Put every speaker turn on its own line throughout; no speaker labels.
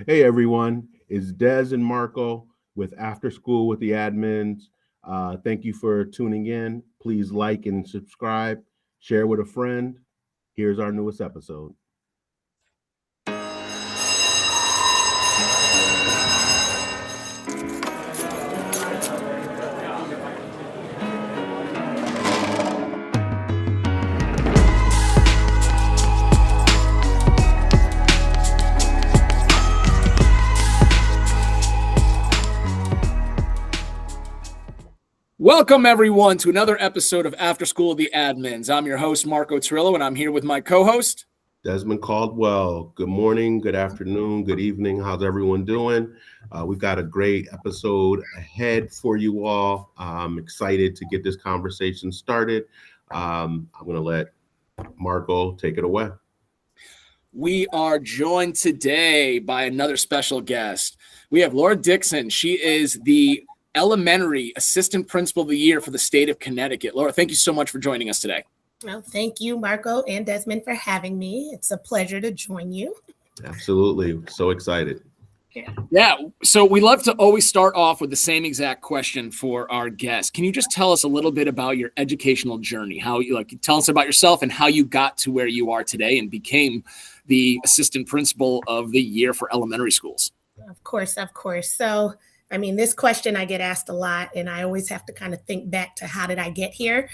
Hey everyone, it's Des and Marco with After School with the Admins. Thank you for tuning in. Please like and subscribe, share with a friend. Here's our newest episode.
Welcome, everyone, to another episode of After School with the Admins. I'm your host, Marco Trillo, and I'm here with my co-host,
Desmond Caldwell. Good morning, good afternoon, good evening. How's everyone doing? We've got a great episode ahead for you all. I'm excited to get this conversation started. I'm going to let Marco take it away.
We are joined today by another special guest. We have Laura Dixon. She is the Elementary Assistant Principal of the Year for the state of Connecticut. Laura, thank you so much for joining us today.
Well, thank you, Marco and Desmond, for having me. It's a pleasure to join you.
Absolutely. So excited.
Yeah. So we love to always start off with the same exact question for our guests. Can you just tell us a little bit about your educational journey? How you tell us about yourself and how you got to where you are today and became the Assistant Principal of the Year for elementary schools?
Of course. So, this question I get asked a lot, and I always have to kind of think back to how did I get here?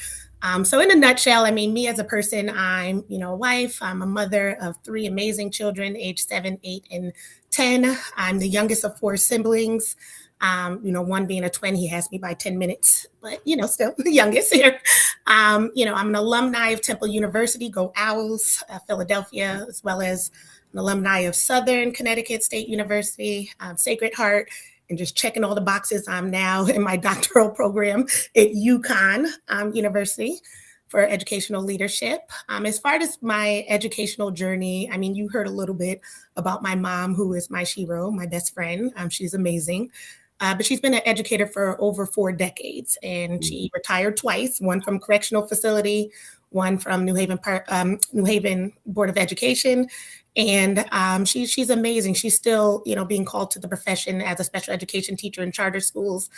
So in a nutshell, me as a person, I'm, a wife. I'm a mother of three amazing children, age 7, 8, and 10. I'm the youngest of 4 siblings. One being a twin, he has me by 10 minutes, but, still the youngest here. I'm an alumni of Temple University, go Owls, Philadelphia, as well as an alumni of Southern Connecticut State University, Sacred Heart, and just checking all the boxes. I'm now in my doctoral program at UConn University for educational leadership. As far as my educational journey, you heard a little bit about my mom, who is my shero, my best friend. She's amazing. But she's been an educator for over 4 decades, and she retired twice, one from correctional facility, one from New Haven Board of Education. And she's amazing. She's still, being called to the profession as a special education teacher in charter schools.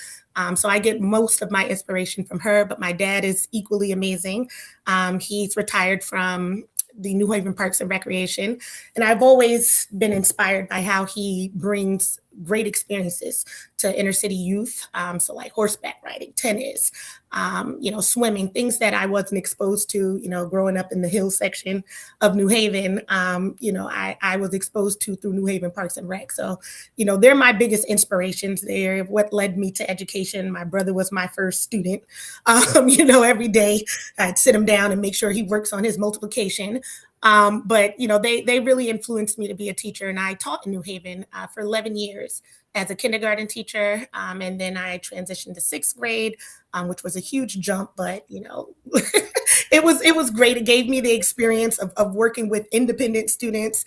So I get most of my inspiration from her, but my dad is equally amazing. He's retired from the New Haven Parks and Recreation. And I've always been inspired by how he brings great experiences to inner city youth. So like horseback riding, tennis, swimming, things that I wasn't exposed to, growing up in the hill section of New Haven. I was exposed to through New Haven Parks and Rec. So, they're my biggest inspirations. They're what led me to education. My brother was my first student. Every day I'd sit him down and make sure he works on his multiplication. But they really influenced me to be a teacher, and I taught in New Haven for 11 years as a kindergarten teacher. And then I transitioned to 6th grade, which was a huge jump, but it was great. It gave me the experience of working with independent students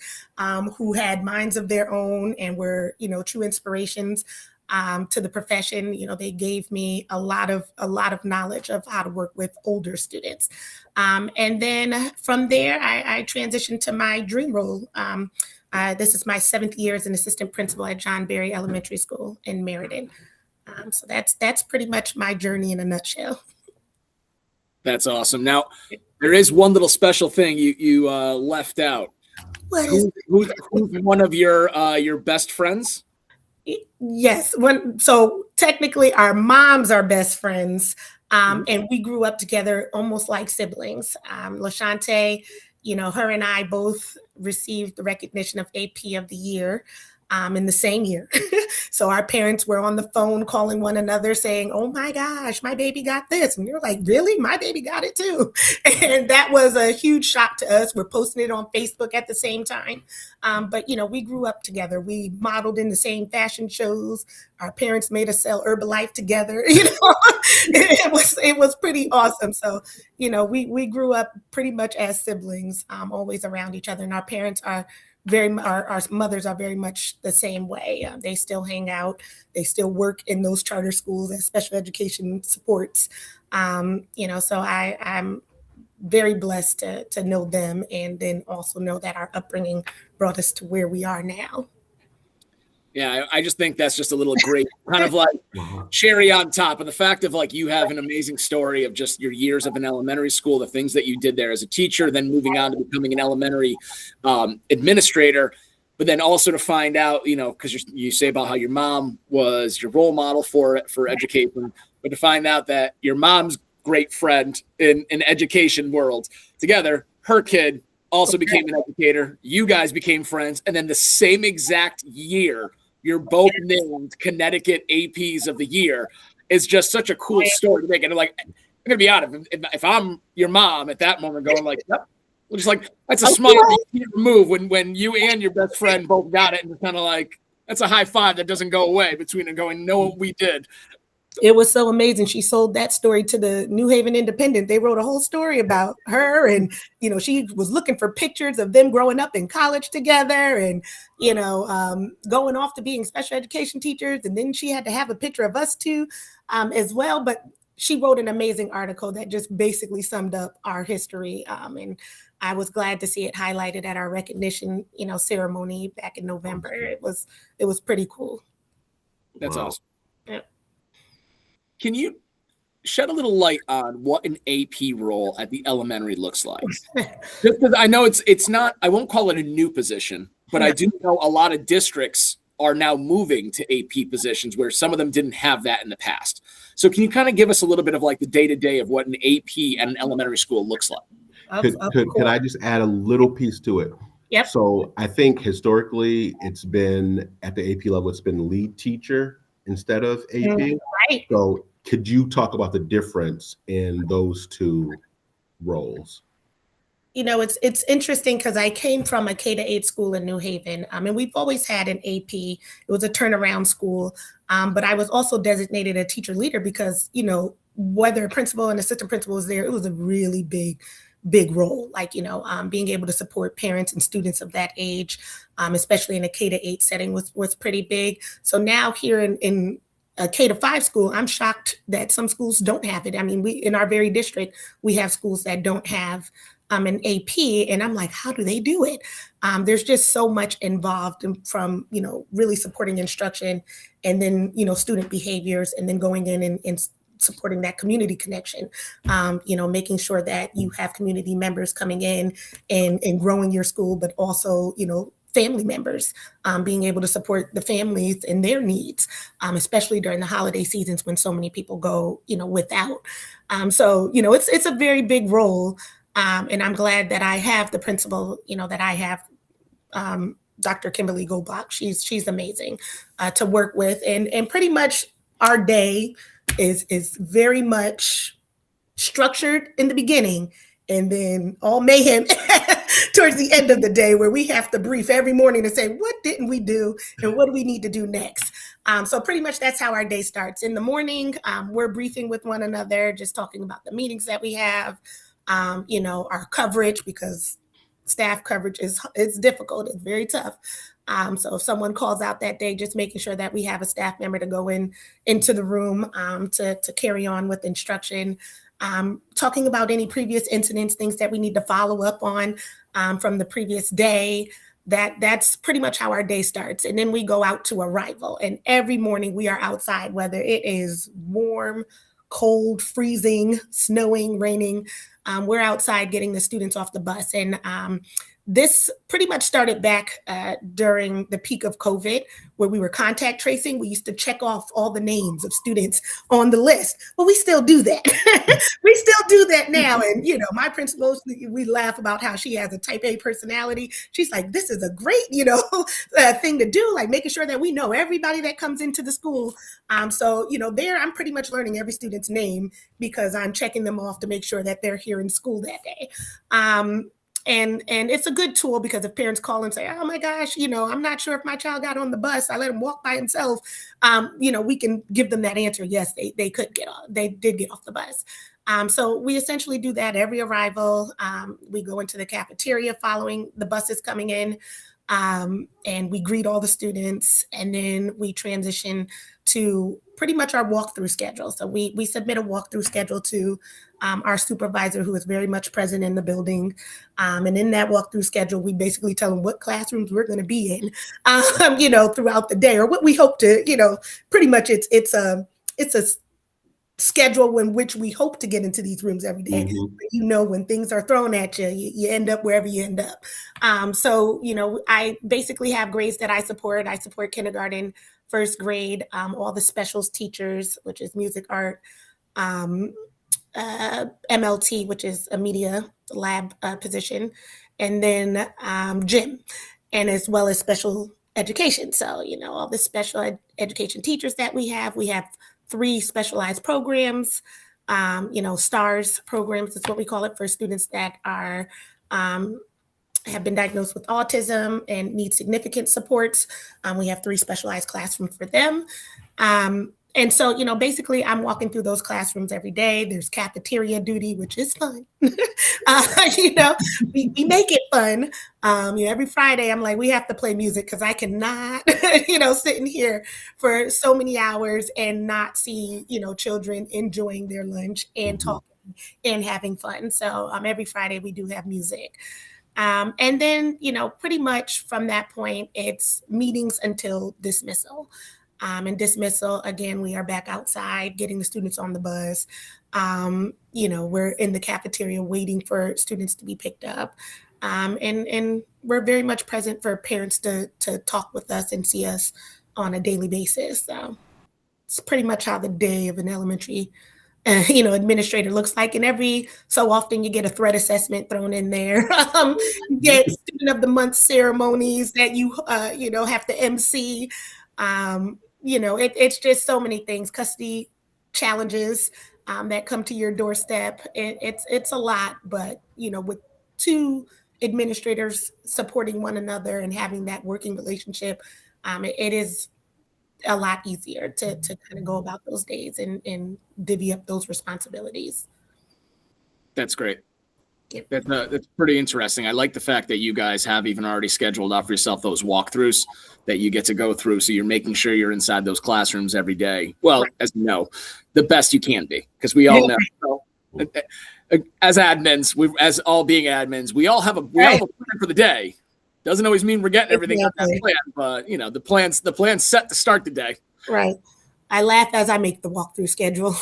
who had minds of their own and were, true inspirations to the profession. They gave me a lot of knowledge of how to work with older students. And then from there, I transitioned to my dream role. This is my 7th year as an assistant principal at John Berry Elementary School in Meriden. So that's pretty much my journey in a nutshell.
That's awesome. Now, there is one little special thing you left out.
What is
who's one of your best friends?
Yes. So technically our moms are best friends. And we grew up together almost like siblings. LaShante, her and I both received the recognition of AP of the Year in the same year. So our parents were on the phone calling one another saying, "Oh my gosh, my baby got this." And we were like, "Really? My baby got it too." And that was a huge shock to us. We're posting it on Facebook at the same time. But, we grew up together. We modeled in the same fashion shows. Our parents made us sell Herbalife together. It was pretty awesome. So, we grew up pretty much as siblings, always around each other. And our parents are our mothers are very much the same way. They still hang out. They still work in those charter schools as special education supports. So I'm very blessed to know them, and then also know that our upbringing brought us to where we are now.
Yeah, I just think that's just a little great kind of like cherry on top of the fact of like you have an amazing story of just your years of an elementary school, the things that you did there as a teacher, then moving on to becoming an elementary administrator, but then also to find out, you know, because you say about how your mom was your role model for education, but to find out that your mom's great friend in an education world together, her kid also became an educator. You guys became friends. And then the same exact year, you're both named Connecticut APs of the year. Is just such a cool story to make. And like, I'm going to be honest, if I'm your mom at that moment going like, yep, just like, that's a smile you can't remove when you and your best friend both got it. And it's kind of like, that's a high five that doesn't go away between and going, no, we did.
It was so amazing. She sold that story to the New Haven Independent. They wrote a whole story about her. And, you know, she was looking for pictures of them growing up in college together and, you know, going off to being special education teachers. And then she had to have a picture of us two as well. But she wrote an amazing article that just basically summed up our history. And I was glad to see it highlighted at our recognition, you know, ceremony back in November. It was pretty cool.
That's awesome.
Yeah.
Can you shed a little light on what an AP role at the elementary looks like? Just because I know it's not, I won't call it a new position, but I do know a lot of districts are now moving to AP positions where some of them didn't have that in the past. So can you kind of give us a little bit of like the day-to-day of what an AP at an elementary school looks like?
Could I just add a little piece to it?
Yep.
So I think historically it's been at the AP level, it's been lead teacher instead of AP.
Right.
So could you talk about the difference in those two roles?
You know, it's interesting because I came from a K-8 school in New Haven, and we've always had an AP. It was a turnaround school, but I was also designated a teacher leader because, you know, whether principal and assistant principal was there, it was a really big role. Like, you know, being able to support parents and students of that age, especially in a K-8 setting was pretty big. So now here in a K-5 school, I'm shocked that some schools don't have it. I mean, in our very district, we have schools that don't have an AP, and I'm like, how do they do it? There's just so much involved from, you know, really supporting instruction and then, you know, student behaviors and then going in and supporting that community connection, you know, making sure that you have community members coming in and growing your school, but also, you know, family members, being able to support the families and their needs, especially during the holiday seasons when so many people go, you know, without. So, you know, it's a very big role. And I'm glad that I have the principal, you know, that I have, Dr. Kimberly Goldblock. She's amazing to work with. And pretty much our day is very much structured in the beginning and then all mayhem towards the end of the day where we have to brief every morning to say, what didn't we do and what do we need to do next? So pretty much that's how our day starts. In the morning, we're briefing with one another, just talking about the meetings that we have, you know, our coverage, because staff coverage is difficult. It's very tough. So if someone calls out that day, just making sure that we have a staff member to go into the room to carry on with instruction, talking about any previous incidents, things that we need to follow up on from the previous day. That's pretty much how our day starts. And then we go out to arrival. And every morning we are outside, whether it is warm, cold, freezing, snowing, raining. We're outside getting the students off the bus. And this pretty much started back during the peak of COVID, where we were contact tracing. We used to check off all the names of students on the list. Well, we still do that. We still do that now. And, you know, my principal, we laugh about how she has a type A personality. She's like, this is a great, you know, thing to do, like making sure that we know everybody that comes into the school. So, you know, there I'm pretty much learning every student's name because I'm checking them off to make sure that they're here in school that day. And it's a good tool because if parents call and say, oh my gosh, you know, I'm not sure if my child got on the bus, I let him walk by himself, you know, we can give them that answer. Yes, they could get off. They did get off the bus. So we essentially do that every arrival. We go into the cafeteria following the buses coming in. And we greet all the students, and then we transition to pretty much our walkthrough schedule. So we submit a walkthrough schedule to our supervisor, who is very much present in the building. And in that walkthrough schedule, we basically tell them what classrooms we're going to be in, throughout the day, or what we hope to, pretty much it's a schedule in which we hope to get into these rooms every day.
Mm-hmm.
When things are thrown at you, you end up wherever you end up. I basically have grades that I support. I support kindergarten, first grade, all the specials teachers, which is music, art, MLT, which is a media lab position, and then gym, and as well as special education. So, all the special education teachers that we have 3 specialized programs, STARS programs is what we call it, for students that are have been diagnosed with autism and need significant supports. We have 3 specialized classrooms for them. And so, basically I'm walking through those classrooms every day. There's cafeteria duty, which is fun. We make it fun. Every Friday I'm like, we have to play music, because I cannot, sit in here for so many hours and not see, children enjoying their lunch and talking and having fun. So every Friday we do have music. And then, pretty much from that point, it's meetings until dismissal. And dismissal, again, we are back outside getting the students on the bus. We're in the cafeteria waiting for students to be picked up. And we're very much present for parents to talk with us and see us on a daily basis. So it's pretty much how the day of an elementary administrator looks like. And every so often you get a threat assessment thrown in there. You get student of the month ceremonies that you have to MC. It's just so many things, custody challenges that come to your doorstep. It's a lot, but with 2 administrators supporting one another and having that working relationship, it is a lot easier to kind of go about those days and divvy up those responsibilities.
That's great.
Yep.
That's pretty interesting. I like the fact that you guys have even already scheduled out for yourself those walkthroughs that you get to go through. So you're making sure you're inside those classrooms every day. Well, right. As you know, the best you can be, because we all know. As admins, as all being admins, we all have a plan for the day. Doesn't always mean we're getting everything on that plan, but the plan's set to start the day.
Right. I laugh as I make the walkthrough schedule.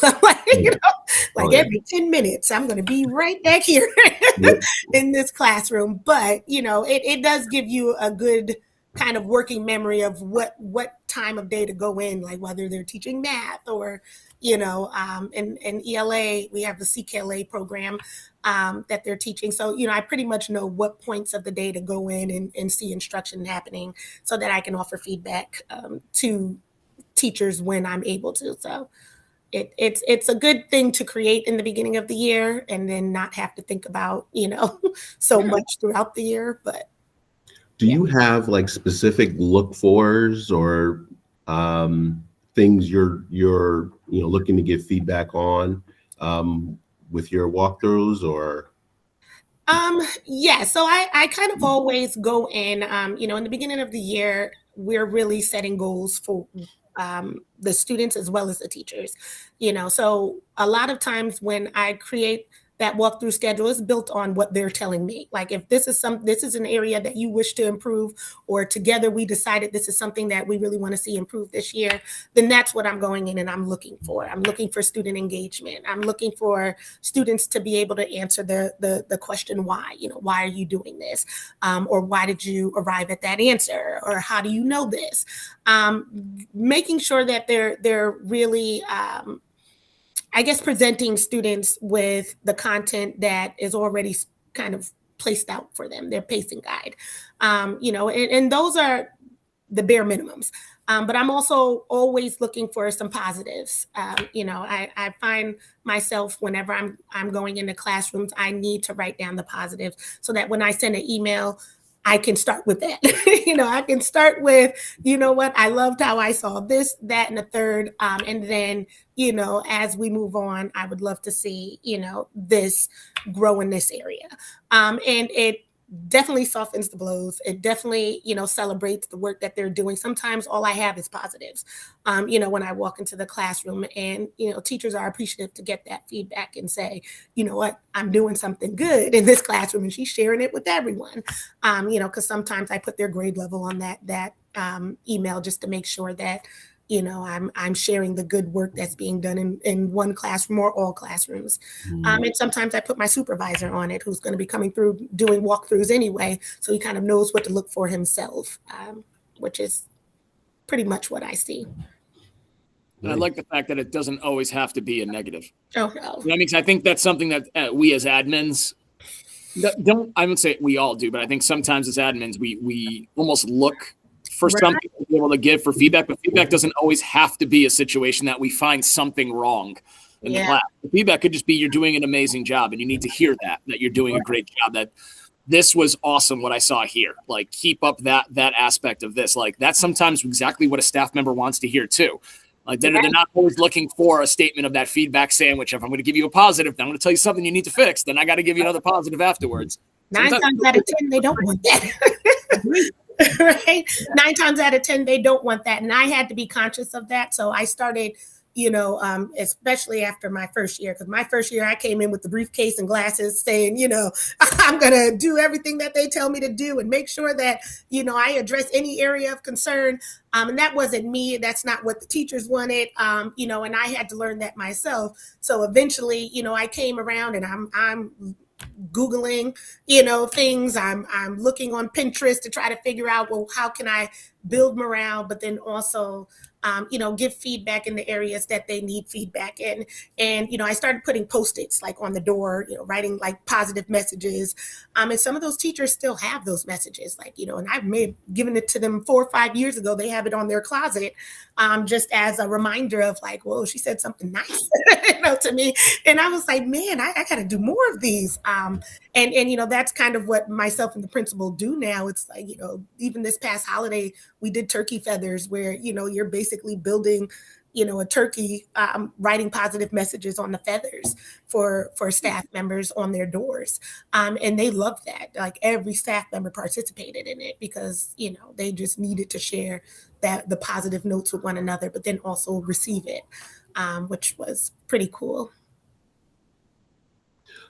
Every 10 minutes, I'm going to be right back here in this classroom. But, it does give you a good kind of working memory of what time of day to go in, like whether they're teaching math or, in ELA, we have the CKLA program that they're teaching. So, I pretty much know what points of the day to go in and see instruction happening so that I can offer feedback to teachers when I'm able to. So it's a good thing to create in the beginning of the year and then not have to think about, so much throughout the year. But
do you have like specific look fors or things you're looking to get feedback on with your walkthroughs, or?
Yeah, so I kind of always go in, in the beginning of the year, we're really setting goals for the students as well as the teachers, so a lot of times when I create that walkthrough schedule is built on what they're telling me. Like if this is an area that you wish to improve, or together we decided this is something that we really want to see improve this year, then that's what I'm going in and I'm looking for. I'm looking for student engagement. I'm looking for students to be able to answer the question why, why are you doing this? Or why did you arrive at that answer? Or how do you know this? Making sure that they're really presenting students with the content that is already kind of placed out for them, their pacing guide, and those are the bare minimums. But I'm also always looking for some positives. I find myself whenever I'm going into classrooms, I need to write down the positives so that when I send an email, I can start with that. I can start with, I loved how I saw this, that, and the third. And then, as we move on, I would love to see, this grow in this area. And it definitely softens the blows. It definitely, celebrates the work that they're doing. Sometimes all I have is positives, when I walk into the classroom, and, teachers are appreciative to get that feedback and say, you know what, I'm doing something good in this classroom, and she's sharing it with everyone. Because sometimes I put their grade level on that email just to make sure that, I'm sharing the good work that's being done in one classroom or all classrooms. And sometimes I put my supervisor on it, who's going to be coming through doing walkthroughs anyway, so he kind of knows what to look for himself, which is pretty much what I see.
And I like the fact that it doesn't always have to be a negative.
Oh, no.
I mean, I think that's something that we as admins don't, I would say we all do, but I think sometimes as admins, we almost look for something to be able to give for feedback, but feedback doesn't always have to be a situation that we find something wrong in the class. The feedback could just be, you're doing an amazing job, and you need to hear that you're doing a great job, that this was awesome what I saw here. Like, keep up that aspect of this. Like, that's sometimes exactly what a staff member wants to hear too. Like, they're not always looking for a statement of that feedback sandwich. If I'm going to give you a positive, then I'm going to tell you something you need to fix, then I got to give you another positive afterwards.
9 times out of 10, they don't want that. Right? 9 times out of 10, they don't want that. And I had to be conscious of that. So I started, especially after my first year, because my first year I came in with the briefcase and glasses saying, I'm going to do everything that they tell me to do and make sure that, I address any area of concern. And that wasn't me. That's not what the teachers wanted, and I had to learn that myself. So eventually, I came around, and I'm Googling, things. I'm looking on Pinterest to try to figure out, well, how can I build morale, but then also, give feedback in the areas that they need feedback in. And, I started putting Post-its like on the door, writing like positive messages. And some of those teachers still have those messages, like, and I may have given it to them 4 or 5 years ago. They have it on their closet, just as a reminder of like, whoa, she said something nice, to me. And I was like, man, I got to do more of these. And that's kind of what myself and the principal do now. It's like, even this past holiday, we did turkey feathers, where, you're basically building, a turkey, writing positive messages on the feathers for staff members on their doors. And they loved that. Like, every staff member participated in it because, they just needed to share the positive notes with one another, but then also receive it, which was pretty cool.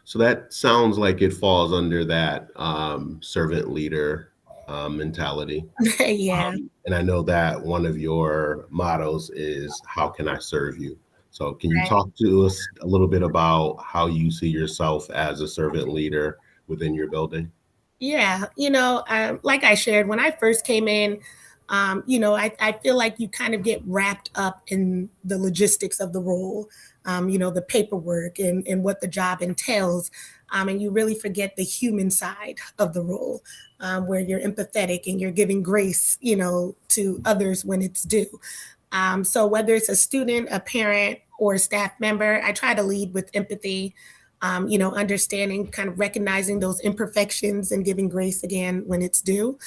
So that sounds like it falls under that servant leader mentality.
Yeah.
And I know that one of your mottos is, how can I serve you? So can you talk to us a little bit about how you see yourself as a servant leader within your building?
Yeah. Like I shared, when I first came in, I feel like you kind of get wrapped up in the logistics of the role, the paperwork and what the job entails. And you really forget the human side of the role, where you're empathetic and you're giving grace, to others when it's due. So whether it's a student, a parent, or a staff member, I try to lead with empathy, understanding, kind of recognizing those imperfections and giving grace again when it's due.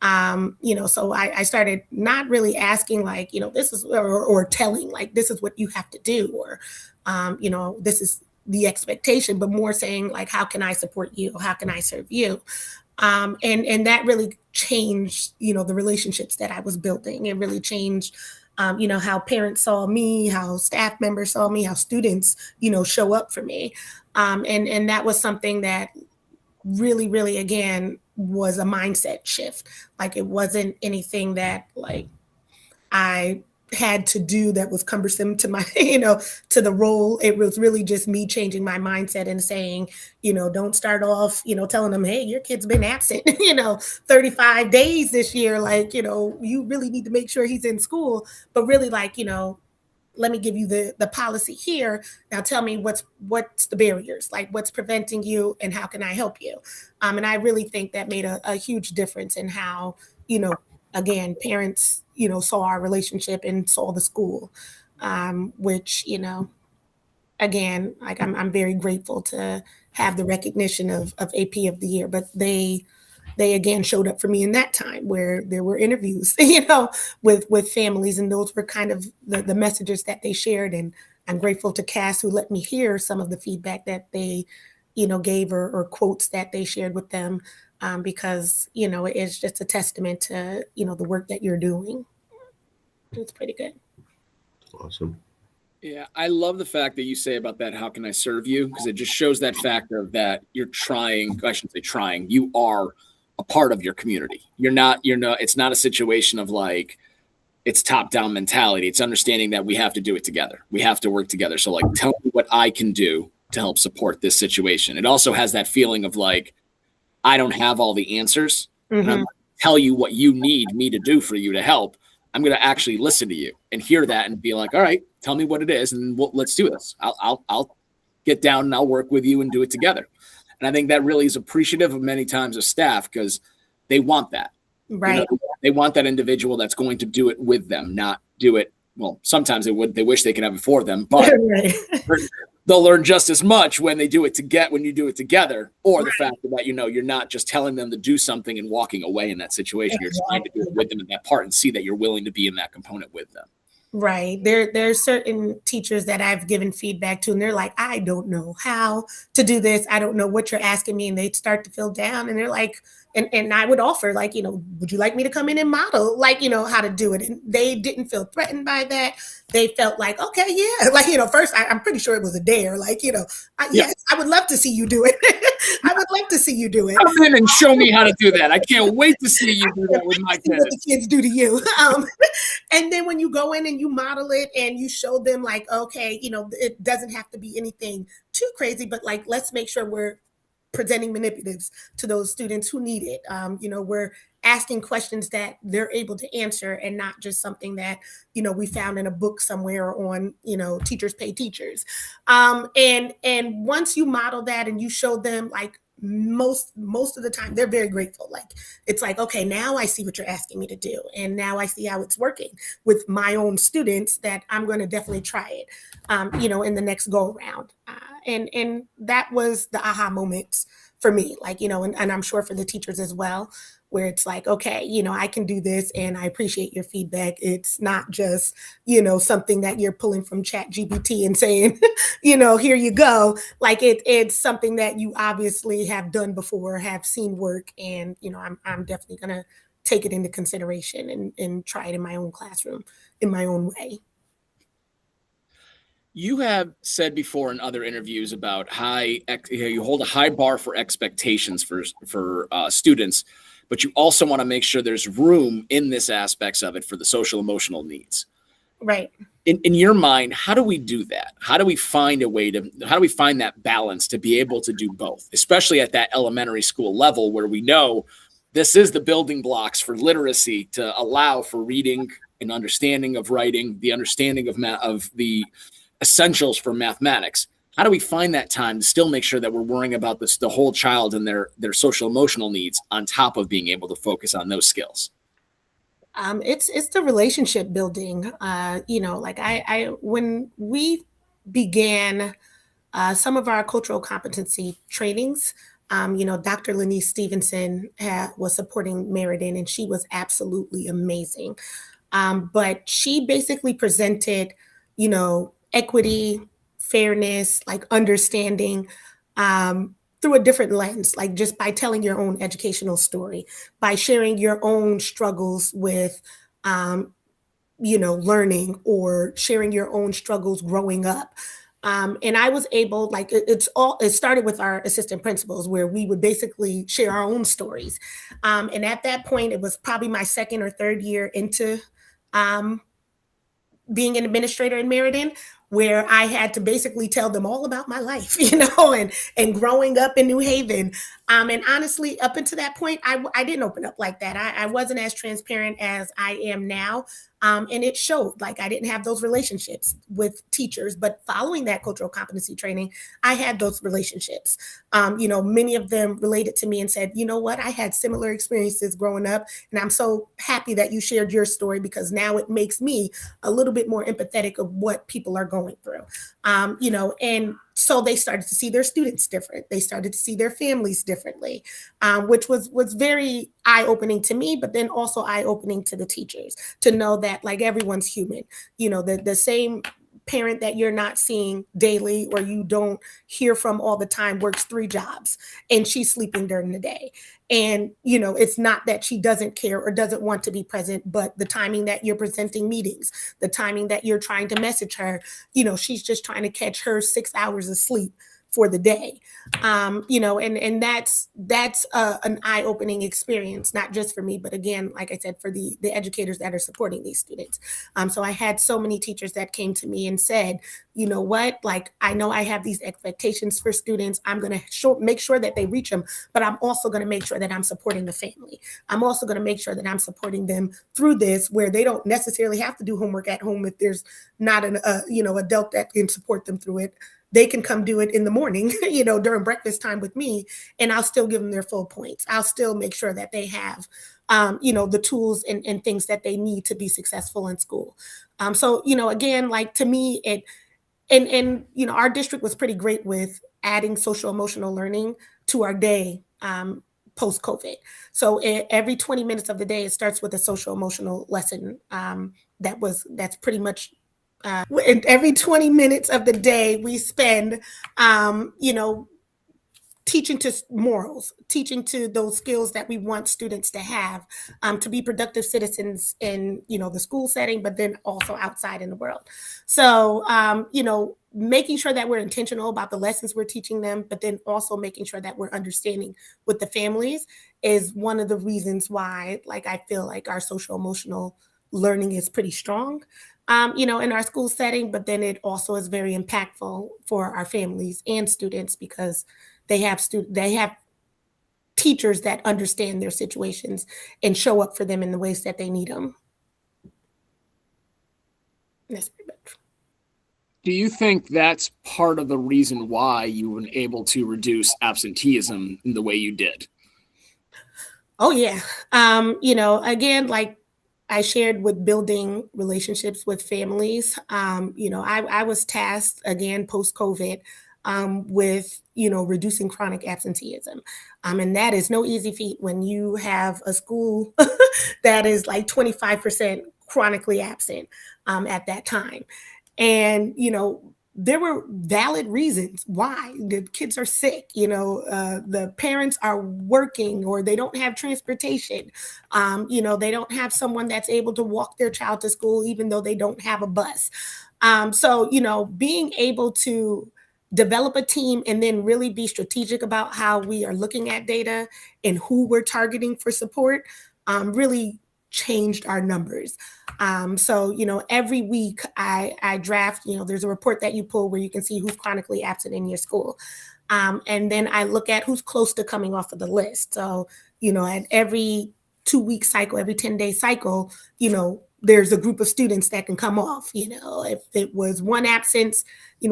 So I started not really asking like, this is, or telling like, this is what you have to do, or, this is the expectation, but more saying like, how can I support you? How can I serve you? And that really changed, the relationships that I was building. It really changed, how parents saw me, how staff members saw me, how students, show up for me. And that was something that really, really, again, was a mindset shift. Like, it wasn't anything that like I had to do that was cumbersome to my, to the role. It was really just me changing my mindset and saying, don't start off, telling them, hey, your kid's been absent, 35 days this year. Like, you really need to make sure he's in school, but really like, let me give you the policy here. Now tell me what's the barriers, like what's preventing you and how can I help you? And I really think that made a huge difference in how, again, parents, saw our relationship and saw the school, which, again, like I'm very grateful to have the recognition of AP of the year, but they again showed up for me in that time where there were interviews, with families, and those were kind of the messages that they shared. And I'm grateful to Cass, who let me hear some of the feedback that they, gave, or quotes that they shared with them, because, it's just a testament to, the work that you're doing. It's pretty good.
Awesome.
Yeah, I love the fact that you say about that, how can I serve you? Because it just shows that factor that you're trying, I shouldn't say trying, you are a part of your community. It's not a situation of like, it's top-down mentality. It's understanding that we have to do it together. We have to work together. So like, tell me what I can do to help support this situation. It also has that feeling of like, I don't have all the answers. And I'm going to tell you what you need me to do for you to help. I'm going to actually listen to you and hear that and be like, all right, tell me what it is. And let's do this. I'll get down and I'll work with you and do it together. And I think that really is appreciative of many times of staff because they want that.
Right.
They want that individual that's going to do it with them, not do it. Well, sometimes they wish they could have it for them, but they'll learn just as much when you do it together, or the fact that, you're not just telling them to do something and walking away in that situation. You're trying to do it with them in that part and see that you're willing to be in that component with them.
Right. There's certain teachers that I've given feedback to, and they're like, I don't know how to do this. I don't know what you're asking me. And they start to feel down and they're like, and I would offer like, would you like me to come in and model like, how to do it? And they didn't feel threatened by that. They felt like, okay, yeah. Like, first I'm pretty sure it was a dare. Like, yes, I would love to see you do it. I would love to see you do it.
Come in and show me how to do that. I can't wait to see you do that with my kids.
What the kids do to you. And then when you go in and you model it and you show them like, okay, it doesn't have to be anything too crazy, but like, let's make sure we're presenting manipulatives to those students who need it. We're asking questions that they're able to answer and not just something that, we found in a book somewhere on, Teachers Pay Teachers. And once you model that and you show them like most of the time, they're very grateful. Like, it's like, okay, now I see what you're asking me to do. And now I see how it's working with my own students that I'm going to definitely try it, in the next go around. And that was the aha moments for me, like, and I'm sure for the teachers as well, where it's like, okay, I can do this and I appreciate your feedback. It's not just, something that you're pulling from ChatGPT and saying, here you go. Like it's something that you obviously have done before, have seen work. And, I'm definitely going to take it into consideration and try it in my own classroom in my own way.
You have said before in other interviews about you hold a high bar for expectations for students, but you also want to make sure there's room in this aspects of it for the social emotional needs.
Right.
In your mind, how do we do that? How do we find that balance to be able to do both, especially at that elementary school level where we know this is the building blocks for literacy to allow for reading and understanding of writing, the understanding of the essentials for mathematics. How do we find that time to still make sure that we're worrying about the whole child and their social emotional needs on top of being able to focus on those skills?
It's the relationship building. Like when we began some of our cultural competency trainings, Dr. Lenise Stevenson was supporting Meriden, and she was absolutely amazing. But she basically presented, equity, fairness, like understanding through a different lens, like just by telling your own educational story, by sharing your own struggles with, learning, or sharing your own struggles growing up. And I was able, like, it started with our assistant principals, where we would basically share our own stories. And at that point, it was probably my second or third year into being an administrator in Meriden, where I had to basically tell them all about my life, and growing up in New Haven. And honestly, up until that point, I didn't open up like that. I wasn't as transparent as I am now. And it showed, like, I didn't have those relationships with teachers, but following that cultural competency training, I had those relationships. Many of them related to me and said, you know what, I had similar experiences growing up, and I'm so happy that you shared your story, because now it makes me a little bit more empathetic of what people are going through. And so they started to see their students different. They started to see their families differently, which was very eye-opening to me, but then also eye-opening to the teachers to know that, like, everyone's human. The same parent that you're not seeing daily or you don't hear from all the time works 3 jobs and she's sleeping during the day. And, it's not that she doesn't care or doesn't want to be present, but the timing that you're presenting meetings, the timing that you're trying to message her, she's just trying to catch her 6 hours of sleep for the day. And that's an eye-opening experience, not just for me, but again, like I said, for the educators that are supporting these students. So I had so many teachers that came to me and said, you know what, like, I know I have these expectations for students. I'm going to make sure that they reach them, but I'm also going to make sure that I'm supporting the family. I'm also going to make sure that I'm supporting them through this, where they don't necessarily have to do homework at home if there's not an adult that can support them through it. They can come do it in the morning, during breakfast time with me, and I'll still give them their full points. I'll still make sure that they have, the tools and things that they need to be successful in school. So, again, like, to me, our district was pretty great with adding social emotional learning to our day post-COVID. So every 20 minutes of the day, it starts with a social emotional lesson. That's pretty much every 20 minutes of the day we spend, teaching to morals, teaching to those skills that we want students to have, to be productive citizens in, the school setting, but then also outside in the world. So, making sure that we're intentional about the lessons we're teaching them, but then also making sure that we're understanding with the families is one of the reasons why, like, I feel like our social emotional learning is pretty strong, in our school setting, but then it also is very impactful for our families and students because they have teachers that understand their situations and show up for them in the ways that they need them. That's pretty much.
Do you think that's part of the reason why you were able to reduce absenteeism in the way you did?
Oh, yeah. Again, like I shared with building relationships with families, I was tasked again post-COVID with, reducing chronic absenteeism. And that is no easy feat when you have a school that is like 25% chronically absent at that time. And, there were valid reasons why the kids are sick. The parents are working or they don't have transportation. They don't have someone that's able to walk their child to school, even though they don't have a bus. So, being able to develop a team and then really be strategic about how we are looking at data and who we're targeting for support really changed our numbers. So, every week I draft, there's a report that you pull where you can see who's chronically absent in your school. And then I look at who's close to coming off of the list. So, at every 2-week cycle, every 10-day cycle, there's a group of students that can come off. If it was 1 absence,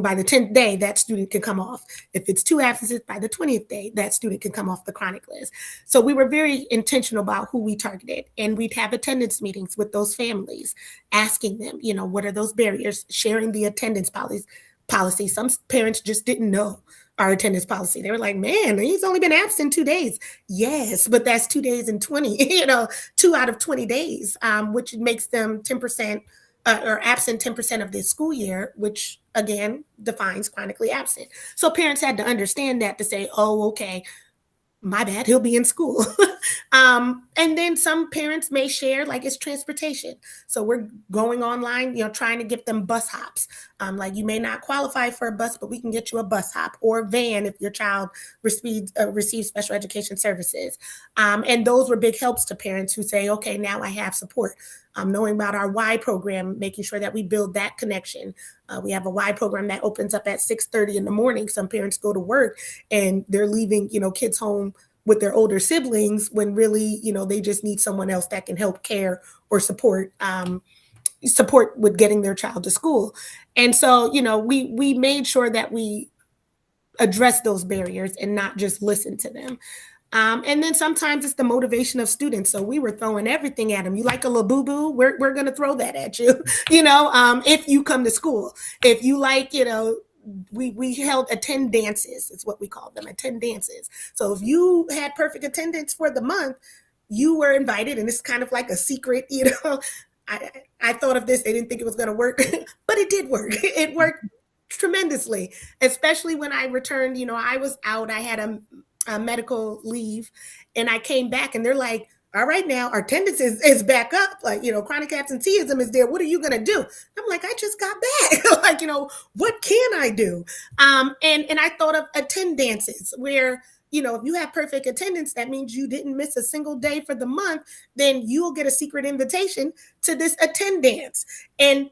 by the 10th day, that student can come off. If it's 2 absences, by the 20th day, that student can come off the chronic list. So we were very intentional about who we targeted, and we'd have attendance meetings with those families, asking them, what are those barriers, sharing the attendance policy. Some parents just didn't know our attendance policy. They were like, man, he's only been absent 2 days. Yes, but that's 2 days in 20, 2 out of 20 days, which makes them 10% or absent 10% of the school year, which again defines chronically absent. So parents had to understand that to say, oh, okay, my bad, he'll be in school. And then some parents may share, like, it's transportation. So we're going online, trying to get them bus hops. Like, you may not qualify for a bus, but we can get you a bus hop or a van if your child receives special education services. And those were big helps to parents who say, okay, now I have support. Knowing about our Y program, making sure that we build that connection. We have a Y program that opens up at 6:30 in the morning. Some parents go to work and they're leaving, kids home with their older siblings when really, they just need someone else that can help care or support with getting their child to school. And so, we made sure that we address those barriers and not just listen to them. And then sometimes it's the motivation of students. So we were throwing everything at them. You like a little boo-boo? We're going to throw that at you, if you come to school. If you like, we held attend dances. It's what we call them, attend dances. So if you had perfect attendance for the month, you were invited, and it's kind of like a secret, I thought of this. They didn't think it was going to work, but it did work. It worked tremendously, especially when I returned. I was out. I had a medical leave, and I came back, and they're like, all right, now our attendance is back up. Like, chronic absenteeism is there. What are you going to do? I'm like, I just got back. Like, what can I do? And I thought of attendances where, if you have perfect attendance, that means you didn't miss a single day for the month, then you'll get a secret invitation to this attendance. And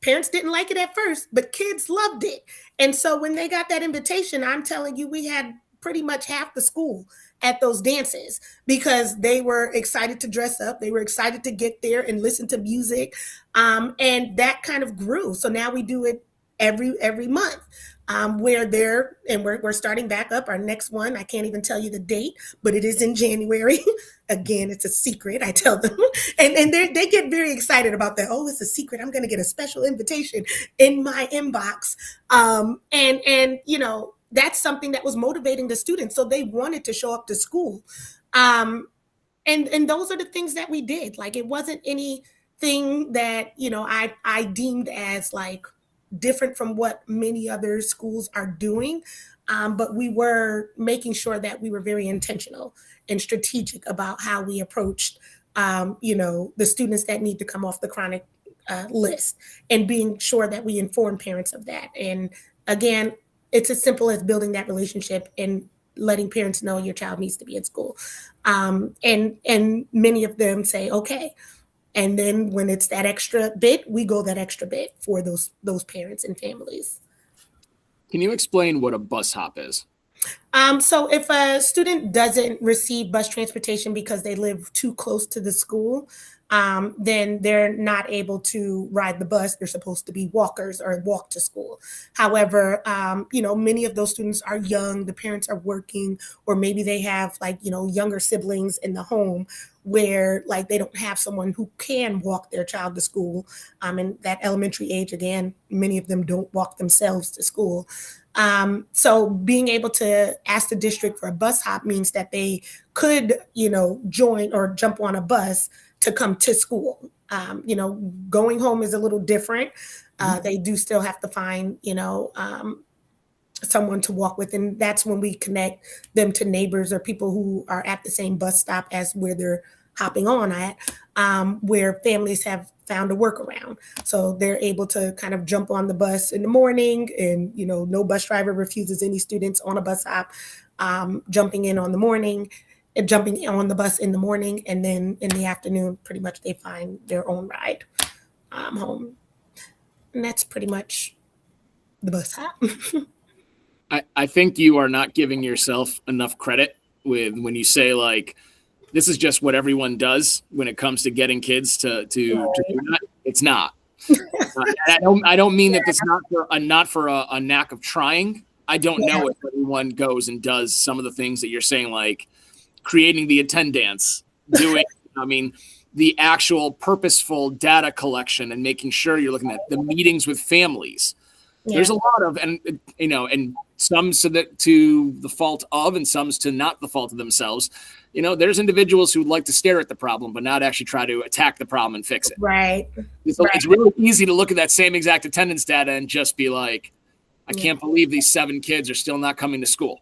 parents didn't like it at first, but kids loved it. And so when they got that invitation, I'm telling you, we had pretty much half the school at those dances because they were excited to dress up. They were excited to get there and listen to music. And that kind of grew. So now we do it every month. We're starting back up. Our next one, I can't even tell you the date, but it is in January. Again, it's a secret, I tell them. And they get very excited about that. Oh, it's a secret. I'm going to get a special invitation in my inbox. And that's something that was motivating the students. So they wanted to show up to school. And those are the things that we did. Like, it wasn't anything that, I deemed as like different from what many other schools are doing. But we were making sure that we were very intentional and strategic about how we approached, the students that need to come off the chronic list, and being sure that we inform parents of that. And again, it's as simple as building that relationship and letting parents know your child needs to be in school. And many of them say, okay. And then when it's that extra bit, we go that extra bit for those parents and families.
Can you explain what a bus hop is?
So if a student doesn't receive bus transportation because they live too close to the school, then they're not able to ride the bus. They're supposed to be walkers or walk to school. However, many of those students are young, the parents are working, or maybe they have younger siblings in the home where they don't have someone who can walk their child to school. And that elementary age, again, many of them don't walk themselves to school. So being able to ask the district for a bus hop means that they could, join or jump on a bus to come to school. Going home is a little different. They do still have to find, someone to walk with. And that's when we connect them to neighbors or people who are at the same bus stop as where they're hopping on at, where families have found a workaround. So they're able to kind of jump on the bus in the morning, and, no bus driver refuses any students on a bus hop jumping in on the morning. Jumping on the bus in the morning, and then in the afternoon, pretty much they find their own ride home. And that's pretty much the bus hop.
I think you are not giving yourself enough credit when you say this is just what everyone does when it comes to getting kids to do that. It's not. I don't mean that it's not for a knack of trying. I don't know if everyone goes and does some of the things that you're saying, like creating the attendance, doing, the actual purposeful data collection and making sure you're looking at the meetings with families. Yeah. There's a lot of, and some to the fault of, and some's to not the fault of themselves. There's individuals who like to stare at the problem, but not actually try to attack the problem and fix it.
Right.
It's really easy to look at that same exact attendance data and just be like, I can't believe these 7 kids are still not coming to school.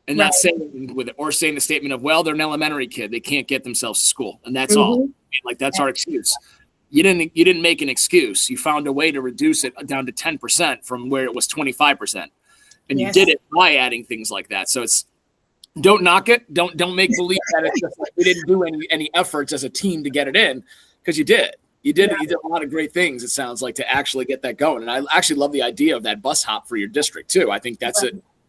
And not saying with it, or saying the statement of, well, they're an elementary kid, they can't get themselves to school, and that's all. That's our excuse. You didn't make an excuse. You found a way to reduce it down to 10% from where it was 25%, and you did it by adding things like that. So don't knock it. Don't make believe that it's just we didn't do any efforts as a team to get it in, because you did. You did a lot of great things, it sounds like, to actually get that going. And I actually love the idea of that bus hop for your district too. I think that's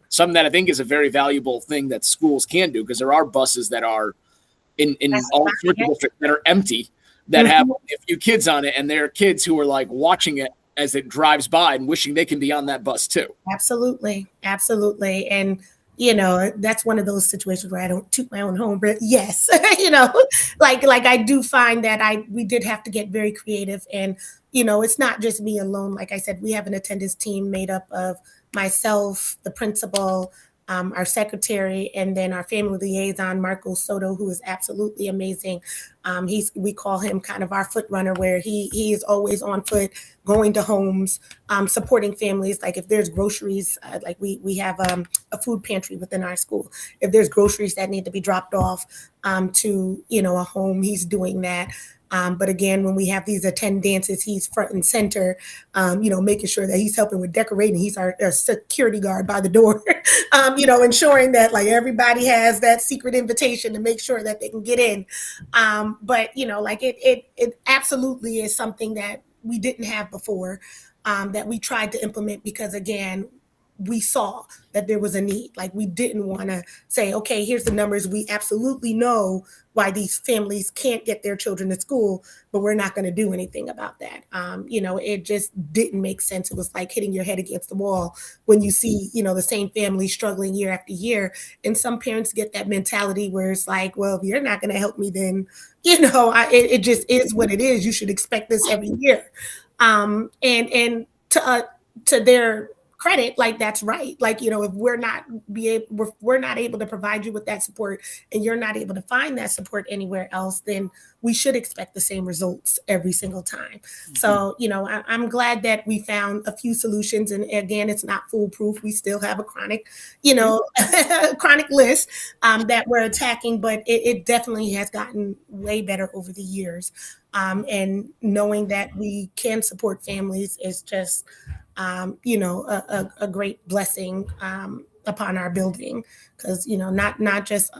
something that I think is a very valuable thing that schools can do, because there are buses that are in all sorts of districts that are empty, that have a few kids on it, and there are kids who are watching it as it drives by and wishing they can be on that bus too.
Absolutely. And that's one of those situations where I don't toot my own horn, but yes, I do find that we did have to get very creative, and it's not just me alone. Like I said, we have an attendance team made up of myself, the principal, our secretary, and then our family liaison, Marco Soto, who is absolutely amazing. We call him kind of our foot runner, where he is always on foot, going to homes, supporting families. Like if there's groceries, like we have a food pantry within our school. If there's groceries that need to be dropped off to a home, he's doing that. But again, when we have these attend dances, he's front and center, making sure that he's helping with decorating. He's our security guard by the door, ensuring that like everybody has that secret invitation to make sure that they can get in. But it absolutely is something that we didn't have before, that we tried to implement because, again, we saw that there was a need. Like we didn't want to say, okay, here's the numbers. We absolutely know why these families can't get their children to school, but we're not going to do anything about that. It just didn't make sense. It was like hitting your head against the wall when you see, the same family struggling year after year. And some parents get that mentality where it's like, well, if you're not going to help me, then, it just is what it is. You should expect this every year. And to their credit, like that's right. Like, if we're not able to provide you with that support and you're not able to find that support anywhere else, then we should expect the same results every single time. Mm-hmm. So, I'm glad that we found a few solutions. And again, it's not foolproof. We still have a chronic, chronic list that we're attacking, but it definitely has gotten way better over the years. And knowing that we can support families is just a great blessing upon our building, because not just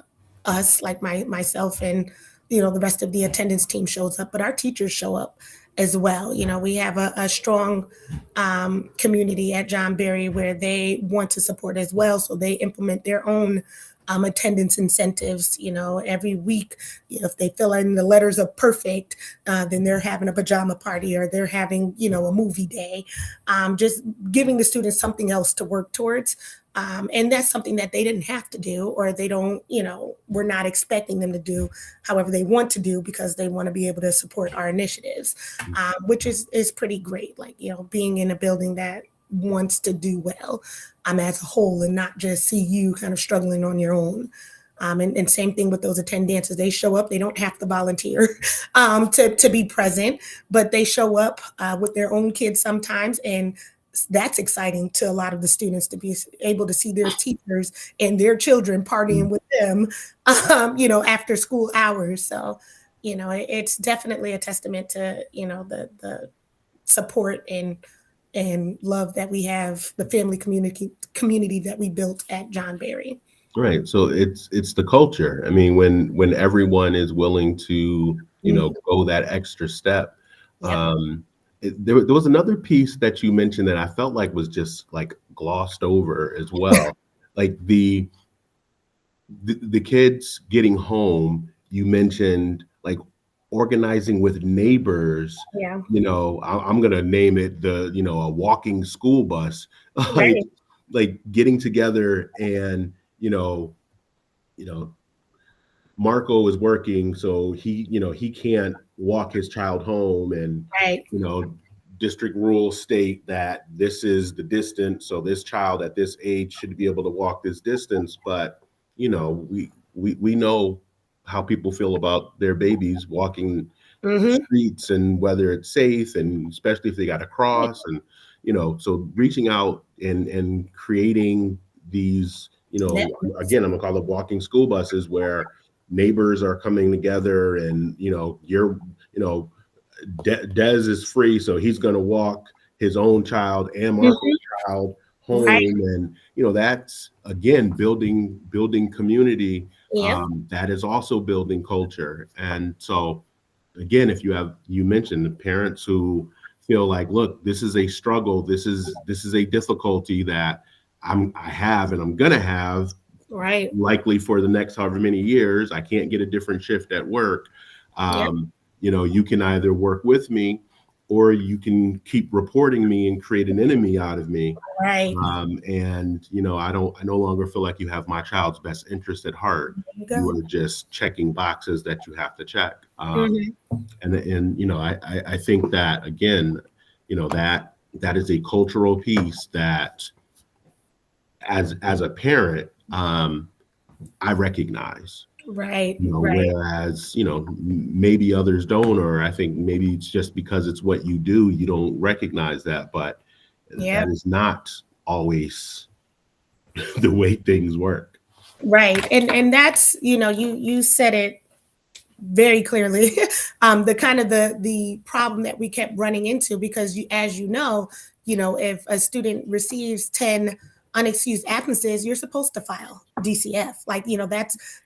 us, like myself and the rest of the attendance team shows up, but our teachers show up as well. We have a strong community at John Berry where they want to support as well, so they implement their own attendance incentives. Every week, if they fill in the letters of perfect, then they're having a pajama party, or they're having a movie day, just giving the students something else to work towards. And that's something that they didn't have to do, or they don't, we're not expecting them to do. However, they want to do because they want to be able to support our initiatives, which is pretty great. Like, being in a building that wants to do well as a whole, and not just see you kind of struggling on your own. And same thing with those attend dances. They show up, they don't have to volunteer to be present, but they show up with their own kids sometimes. And that's exciting to a lot of the students, to be able to see their teachers and their children partying with them, after school hours. So, it's definitely a testament to, the support and love that we have, the family community that we built at John Berry.
Right. So it's the culture. I mean, when everyone is willing to, go that extra step. Yep. There was another piece that you mentioned that I felt like was just like glossed over as well. Like the kids getting home, you mentioned like organizing with neighbors.
Yeah.
I'm going to name it a walking school bus,
Right.
like getting together and, Marco is working, so he can't walk his child home, and
Right.
District rules state that this is the distance, so this child at this age should be able to walk this distance. But we know how people feel about their babies walking streets, and whether it's safe, and especially if they got to cross, and so reaching out and creating these, again, I'm gonna call it walking school buses, where neighbors are coming together, and Dez is free, so he's going to walk his own child and Marco's child home. Right. And that's again building community. Yeah. That is also building culture. And so again, if you mentioned the parents who feel like, look, this is a struggle, this is a difficulty that I have and I'm gonna have, right, likely for the next however many years. I can't get a different shift at work. You can either work with me, or you can keep reporting me and create an enemy out of me. Right. And I no longer feel like you have my child's best interest at heart. You are just checking boxes that you have to check. And I think that again, that is a cultural piece that as a parent, I recognize.
Right.
Whereas, maybe others don't, or I think maybe it's just because it's what you do, you don't recognize that, but that is not always the way things work.
Right. And that's, you said it very clearly. The kind of the problem that we kept running into, because as if a student receives 10 unexcused absences, you're supposed to file DCF.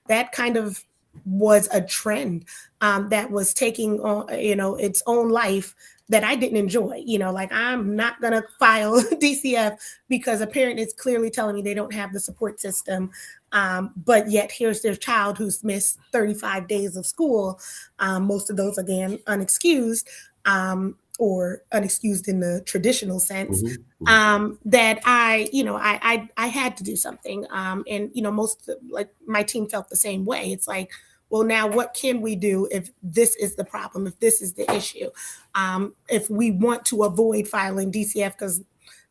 That kind of was a trend that was taking on, its own life that I didn't enjoy. I'm not going to file DCF because a parent is clearly telling me they don't have the support system. But yet here's their child who's missed 35 days of school, most of those, again, unexcused, or unexcused in the traditional sense, that I had to do something. And, my team felt the same way. It's like, well, now what can we do if this is the problem, if this is the issue? If we want to avoid filing DCF, because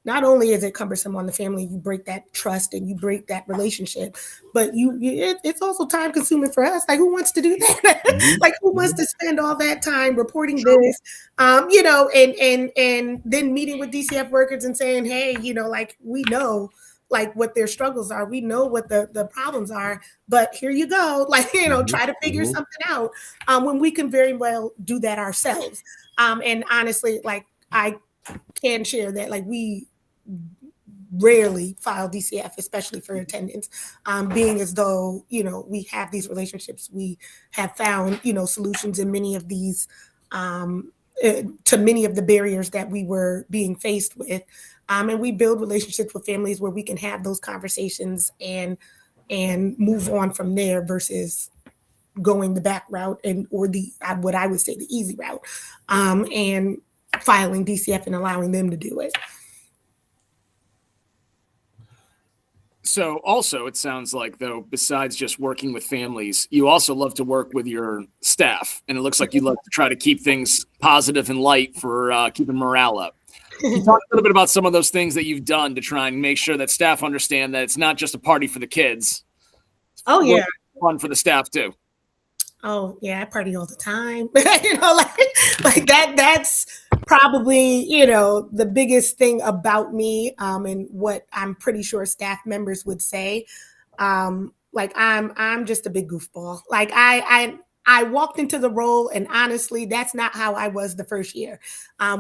not only is it cumbersome on the family, you break that trust and you break that relationship, but it's also time consuming for us. Like, who wants to do that? Like, who wants to spend all that time reporting this, and then meeting with DCF workers and saying, hey, we know what their struggles are. We know what the problems are, but here you go. Try to figure something out, when we can very well do that ourselves. And honestly, I can share that, we rarely file DCF, especially for attendance, being as though, we have these relationships. We have found, solutions in many of these, to many of the barriers that we were being faced with. And we build relationships with families where we can have those conversations and move on from there versus going the back route or what I would say the easy route, and filing DCF and allowing them to do it.
So also, it sounds like, though, besides just working with families, you also love to work with your staff. And it looks like you love to try to keep things positive and light for keeping morale up. Can you talk a little bit about some of those things that you've done to try and make sure that staff understand that it's not just a party for the kids?
Oh, yeah.
Fun for the staff, too.
Oh, yeah, I party all the time. That's probably, the biggest thing about me, and what I'm pretty sure staff members would say. I'm just a big goofball. I walked into the role, and honestly, that's not how I was the first year,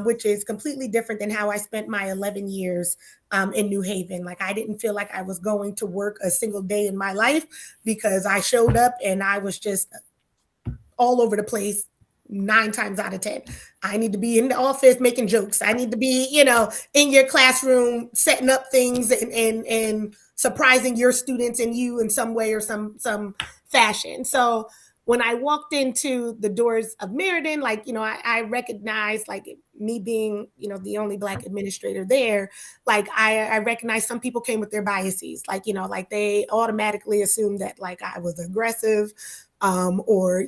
which is completely different than how I spent my 11 years in New Haven. I didn't feel like I was going to work a single day in my life, because I showed up and I was just all over the place 9 times out of 10. I need to be in the office making jokes. I need to be, in your classroom setting up things and surprising your students and you in some way or some fashion. So when I walked into the doors of Meriden, I recognized, me being, the only Black administrator there, I recognized some people came with their biases, they automatically assumed that I was aggressive, or,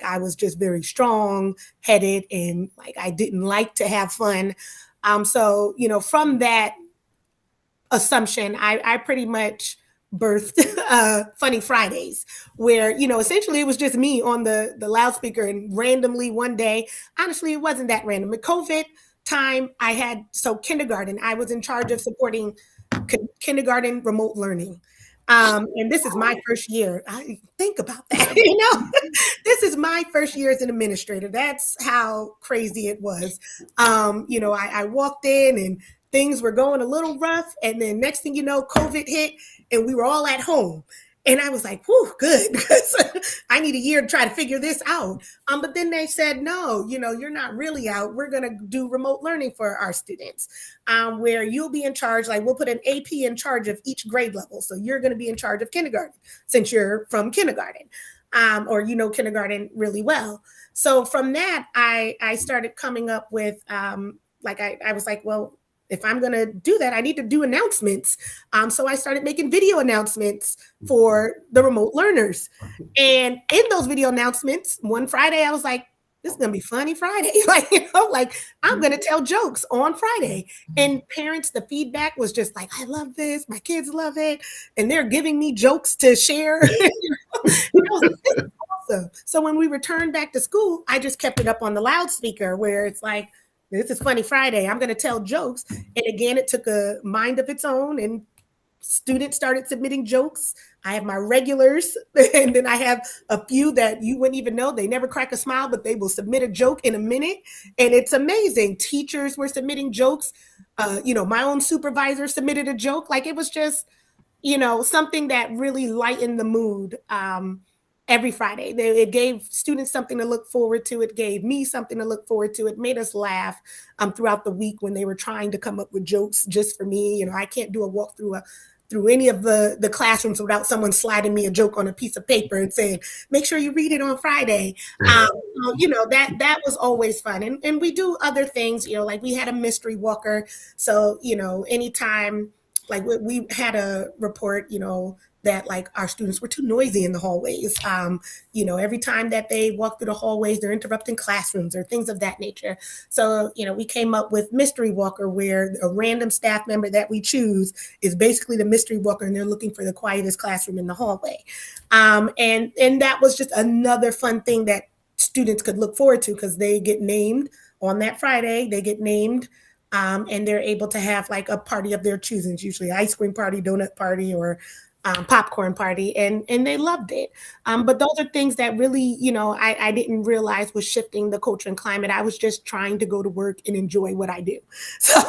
I was just very strong headed and I didn't like to have fun. So, from that assumption, I pretty much birthed Funny Fridays, where, essentially it was just me on the loudspeaker, and randomly one day, honestly, it wasn't that random. At COVID time, kindergarten, I was in charge of supporting kindergarten remote learning. And this is my first year. I think about that, this is my first year as an administrator. That's how crazy it was. I walked in and things were going a little rough. And then next thing you know, COVID hit and we were all at home. And I was like, whew, good, because I need a year to try to figure this out. But then they said, no, you're not really out. We're going to do remote learning for our students, where you'll be in charge. We'll put an AP in charge of each grade level. So you're going to be in charge of kindergarten, since you're from kindergarten, or kindergarten really well. So from that, I started coming up with, I was like, well, if I'm going to do that, I need to do announcements. So I started making video announcements for the remote learners. And in those video announcements, one Friday, I was like, this is going to be funny Friday. I'm going to tell jokes on Friday. And parents, the feedback was just like, I love this. My kids love it. And they're giving me jokes to share. Awesome. So when we returned back to school, I just kept it up on the loudspeaker where it's like, this is funny Friday. I'm going to tell jokes. And again, it took a mind of its own, and students started submitting jokes. I have my regulars, and then I have a few that you wouldn't even know. They never crack a smile, but they will submit a joke in a minute. And it's amazing. Teachers were submitting jokes. My own supervisor submitted a joke. Like, it was just, something that really lightened the mood. Every Friday. It gave students something to look forward to. It gave me something to look forward to. It made us laugh throughout the week when they were trying to come up with jokes just for me. I can't do a walkthrough through any of the classrooms without someone sliding me a joke on a piece of paper and saying, make sure you read it on Friday. That was always fun. And we do other things, like we had a mystery walker. So, anytime, like we had a report, that like our students were too noisy in the hallways. Every time that they walk through the hallways, they're interrupting classrooms or things of that nature. So, we came up with Mystery Walker, where a random staff member that we choose is basically the mystery walker, and they're looking for the quietest classroom in the hallway. And that was just another fun thing that students could look forward to, because they get named on that Friday. They get named. And they're able to have like a party of their choosing, usually ice cream party, donut party, or popcorn party, and they loved it. But those are things that really, I didn't realize was shifting the culture and climate. I was just trying to go to work and enjoy what I do. So,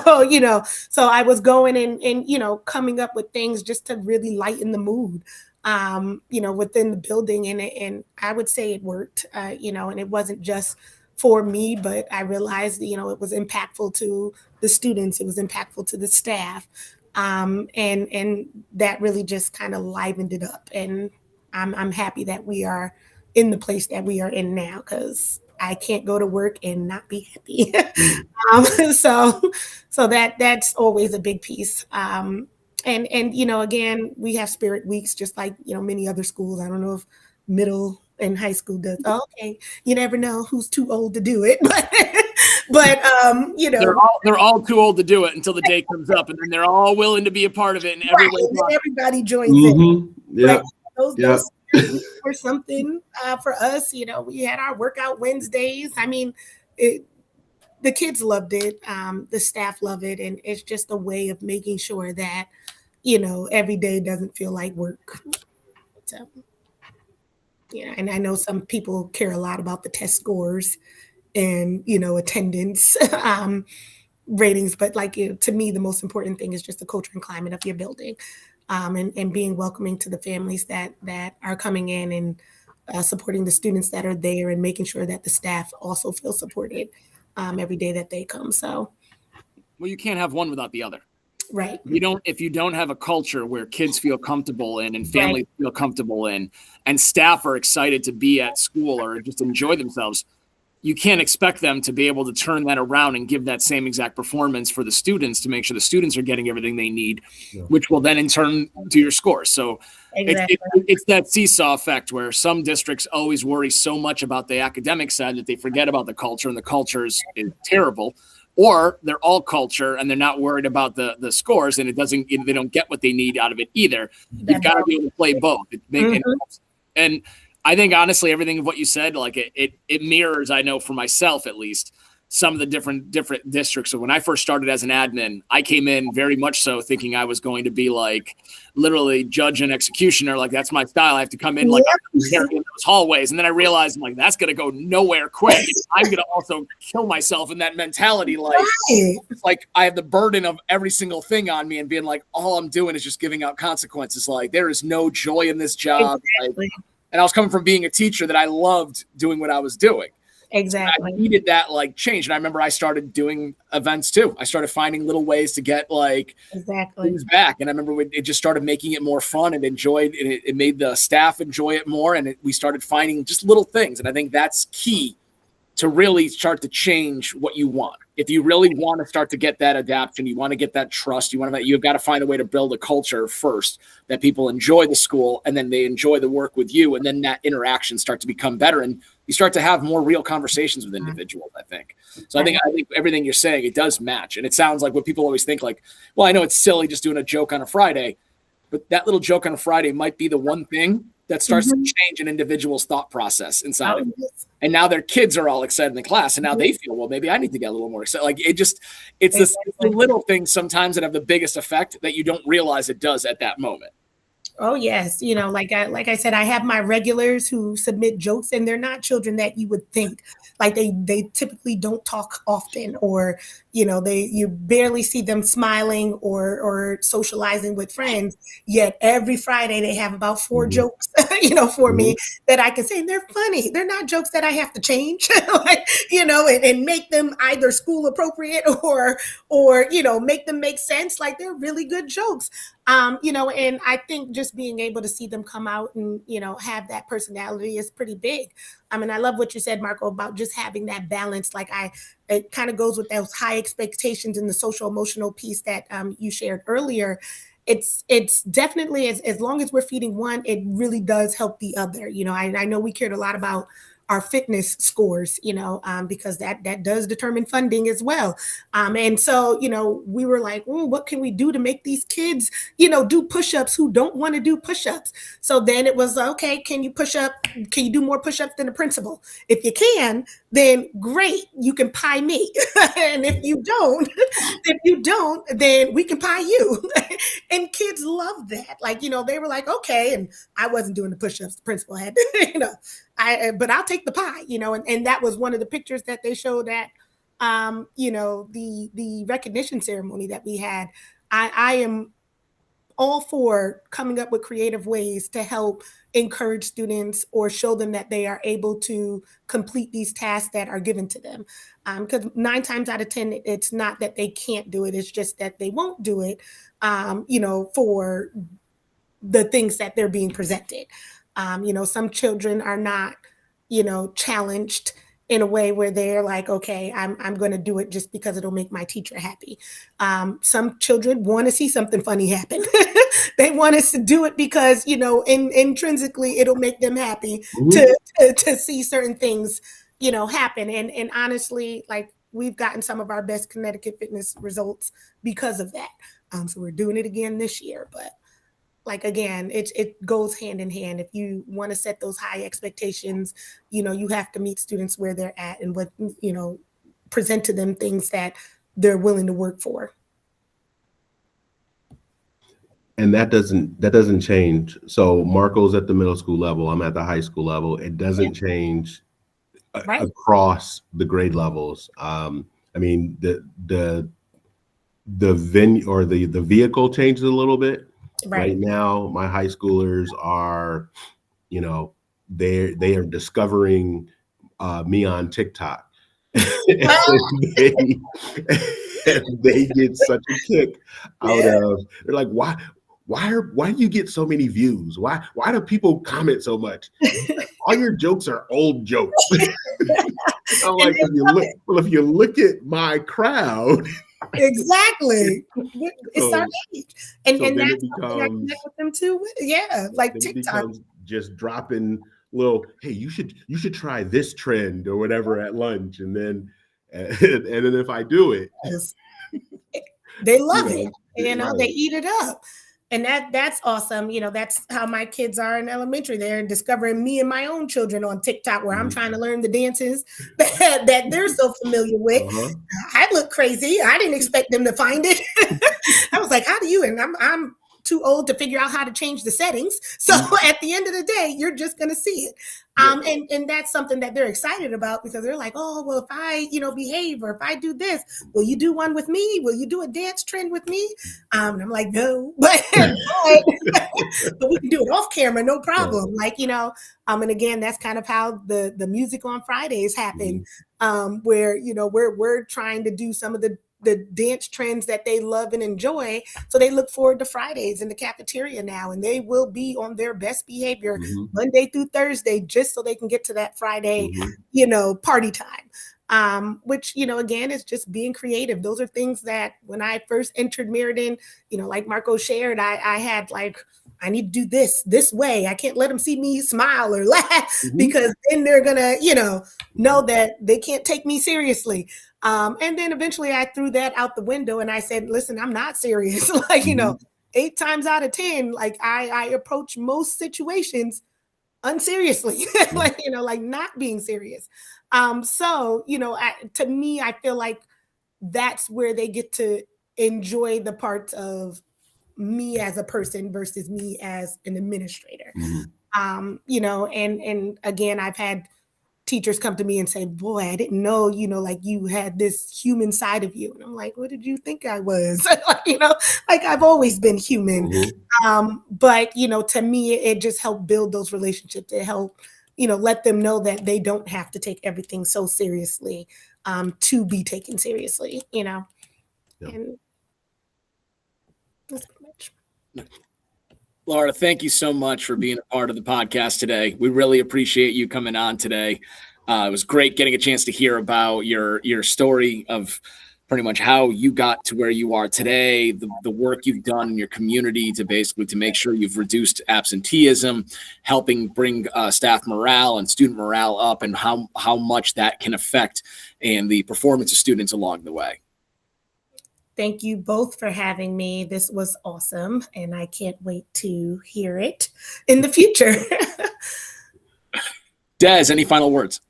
so I was going and coming up with things just to really lighten the mood, within the building. And I would say it worked, and it wasn't just for me, but I realized, it was impactful to the students. It was impactful to the staff. And that really just kind of livened it up. And I'm happy that we are in the place that we are in now, because I can't go to work and not be happy. So that's always a big piece. And again, we have spirit weeks, just like, many other schools. I don't know if middle and high school does. Oh, okay. You never know who's too old to do it, but
they're all too old to do it until the day comes up, and then they're all willing to be a part of it, and
everybody joins in.
Yeah.
Those or something for us. We had our workout Wednesdays. I mean, the kids loved it. The staff love it, and it's just a way of making sure that every day doesn't feel like work. So. Yeah, and I know some people care a lot about the test scores and, attendance ratings, but to me, the most important thing is just the culture and climate of your building, and being welcoming to the families that are coming in, and supporting the students that are there, and making sure that the staff also feel supported every day that they come. So,
well, you can't have one without the other.
Right.
If you don't have a culture where kids feel comfortable in, and families feel comfortable in, and staff are excited to be at school or just enjoy themselves, you can't expect them to be able to turn that around and give that same exact performance for the students, to make sure the students are getting everything they need, which will then in turn do your scores. So exactly. It's that seesaw effect, where some districts always worry so much about the academic side that they forget about the culture, and the culture is terrible. Or they're all culture and they're not worried about the scores, and they don't get what they need out of it either. You've got to be able to play both. And I think honestly, everything of what you said, like it mirrors, I know for myself at least, some of the different districts. So when I first started as an admin, I came in very much so thinking I was going to be like literally judge and executioner. Like, that's my style. I have to come in like in those hallways. And then I realized, I'm like, that's going to go nowhere quick. I'm going to also kill myself in that mentality. Like, it's like I have the burden of every single thing on me, and being like, all I'm doing is just giving out consequences. Like, there is no joy in this job.
Exactly.
And I was coming from being a teacher that I loved doing what I was doing.
Exactly.
I needed that change. And I remember I started doing events too. I started finding little ways to get things back. And I remember it just started making it more fun, and enjoyed, and it made the staff enjoy it more. And we started finding just little things. And I think that's key to really start to change what you want. If you really want to start to get that adaptation, you want to get that trust, you've got to find a way to build a culture first that people enjoy the school and then they enjoy the work with you. And then that interaction starts to become better and you start to have more real conversations with individuals, I think. So I think everything you're saying, it does match. And it sounds like what people always think like, well, I know it's silly just doing a joke on a Friday, but that little joke on a Friday might be the one thing that starts to change an individual's thought process inside of it. And now their kids are all excited in the class. And now they feel, well, maybe I need to get a little more excited. Like it's the little things sometimes that have the biggest effect that you don't realize it does at that moment.
Oh, yes. Like I said, I have my regulars who submit jokes and they're not children that you would think. Like they typically don't talk often or, you barely see them smiling or socializing with friends. Yet every Friday they have about 4 jokes, for me that I can say, and they're funny. They're not jokes that I have to change, and make them either school appropriate or, make them make sense. Like they're really good jokes. And I think just being able to see them come out and, have that personality is pretty big. I mean, I love what you said, Marco, about just having that balance. Like it kind of goes with those high expectations and the social emotional piece that you shared earlier. It's definitely, as long as we're feeding one, it really does help the other. I know we cared a lot about our fitness scores, because that does determine funding as well. And so, we were like, what can we do to make these kids, do push-ups who don't want to do push-ups? So then it was, okay, can you do more push-ups than the principal? If you can, then great, you can pie me. And if you don't, then we can pie you. And kids love that. Like, they were like, okay. And I wasn't doing the push-ups, the principal had, but I'll take the pie, and that was one of the pictures that they showed at, the recognition ceremony that we had. I am all for coming up with creative ways to help encourage students or show them that they are able to complete these tasks that are given to them. Because 9 times out of 10, it's not that they can't do it. It's just that they won't do it, for the things that they're being presented. Some children are not, challenged in a way where they're like, okay, I'm going to do it just because it'll make my teacher happy. Some children want to see something funny happen. They want us to do it because, intrinsically it'll make them happy to see certain things, happen. And honestly, like we've gotten some of our best Connecticut fitness results because of that. So we're doing it again this year, but like, again, it goes hand in hand. If you want to set those high expectations, you have to meet students where they're at and what, present to them things that they're willing to work for.
And that doesn't change. So Marco's at the middle school level. I'm at the high school level. It doesn't change across the grade levels. I mean, the venue or the vehicle changes a little bit. Right now, my high schoolers are, they are discovering me on TikTok. And they get such a kick out of. They're like, why do you get so many views? Why do people comment so much? All your jokes are old jokes. I'm like, if you look at my crowd.
Exactly. It's our age. And that's something I connect with them too. Yeah, like TikTok.
Just dropping little, hey, you should try this trend or whatever at lunch. And then if I do it,
they love it. They eat it up. And that's awesome. That's how my kids are in elementary. They're discovering me and my own children on TikTok where I'm trying to learn the dances that they're so familiar with. I look crazy. I didn't expect them to find it. I was like, how do you? And I'm too old to figure out how to change the settings. So at the end of the day, you're just going to see it. And that's something that they're excited about because they're like, oh, well, if I, behave or if I do this, will you do one with me? Will you do a dance trend with me? And I'm like, no, but we can do it off camera, no problem. And again, that's kind of how the music on Fridays happen, where, we're trying to do some of the the dance trends that they love and enjoy. So they look forward to Fridays in the cafeteria now, and they will be on their best behavior Monday through Thursday, just so they can get to that Friday, party time. Which, again, is just being creative. Those are things that when I first entered Meriden, like Marco shared, I had like, I need to do this way. I can't let them see me smile or laugh because then they're gonna, know that they can't take me seriously. And then eventually I threw that out the window and I said, listen, I'm not serious. 8 times out of 10, like I approach most situations unseriously, like not being serious. So, to me, I feel like that's where they get to enjoy the parts of me as a person versus me as an administrator. And again, I've had teachers come to me and say, boy, I didn't know, like you had this human side of you. And I'm like, what did you think I was? Like I've always been human. But, to me, it just helped build those relationships. It helped, let them know that they don't have to take everything so seriously to be taken seriously, And that's pretty much.
Laura, thank you so much for being a part of the podcast today. We really appreciate you coming on today. It was great getting a chance to hear about your story of pretty much how you got to where you are today, the work you've done in your community to make sure you've reduced absenteeism, helping bring staff morale and student morale up, and how much that can affect and the performance of students along the way.
Thank you both for having me. This was awesome, and I can't wait to hear it in the future.
Des, any final words?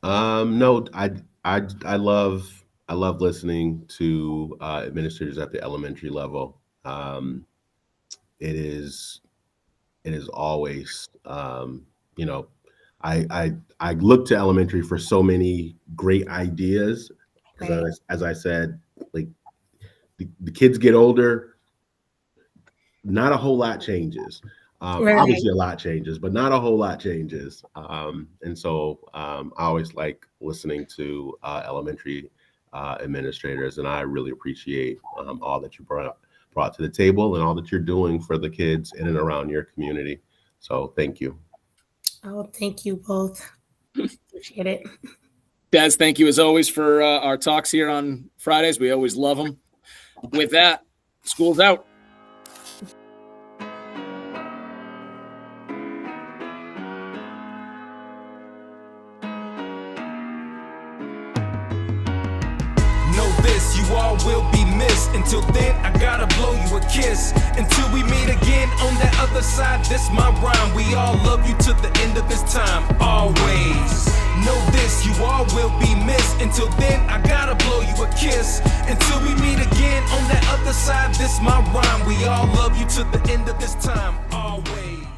No, I love listening to administrators at the elementary level. It is always, I look to elementary for so many great ideas. As I said, like the kids get older, not a whole lot changes. Obviously a lot changes, but not a whole lot changes. And so I always like listening to elementary administrators, and I really appreciate all that you brought to the table and all that you're doing for the kids in and around your community. So thank you.
Oh, thank you both. Appreciate it.
Des, thank you as always for our talks here on Fridays. We always love them. With that, school's out.
You all will be missed. Until then, I gotta blow you a kiss. Until we meet again on that other side, this my rhyme. We all love you to the end of this time, always. Know this, you all will be missed. Until then, I gotta blow you a kiss. Until we meet again on that other side, this my rhyme. We all love you to the end of this time, always.